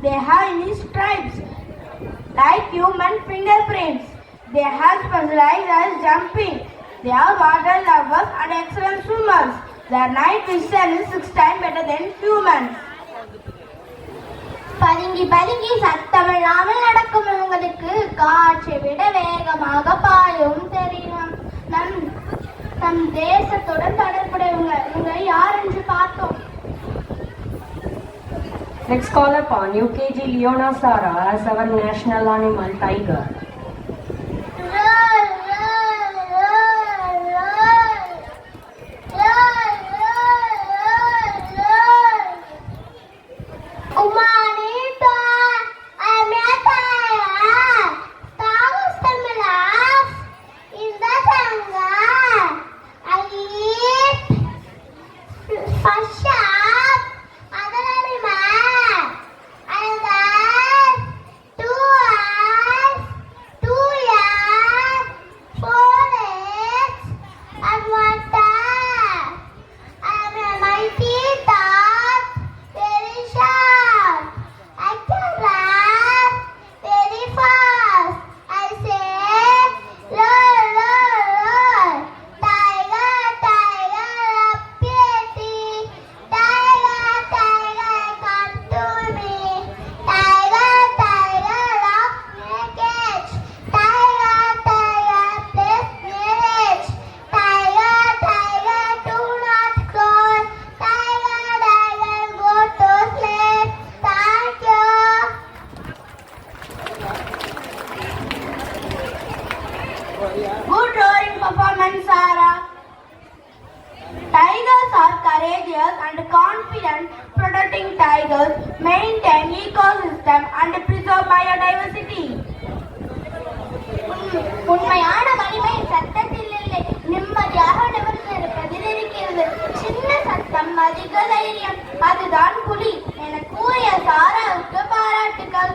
They have unique stripes like human fingerprints. They have specialized as jumping. They are water lovers and excellent swimmers. Their night vision is 6 times better than humans. பதுங்கி பதுங்கி சத்தமில்லாமல் நடக்கும் இவங்களுக்கு காற்றை விட வேகமாக பாயும் தெரியும். நம் தேசத்துடன் தொடர்புடையவங்க இவங்க யார் என்று பார்த்தோம். Let's call upon UKG Leona Sara as our national animal tiger. Good roaring performance, Sara. Tigers are courageous and confident. Protecting tigers maintain ecosystem and preserve biodiversity. உண்மையான வலிமை சத்தத்தில் இல்லை, நிம்மதியாக நிமிர்ந்திருப்பதில் இருக்கிறது. சின்ன சத்தம் அதிக தைரியம், அதுதான் புலி என கூறிய சாராவுக்கு பாராட்டுகள்.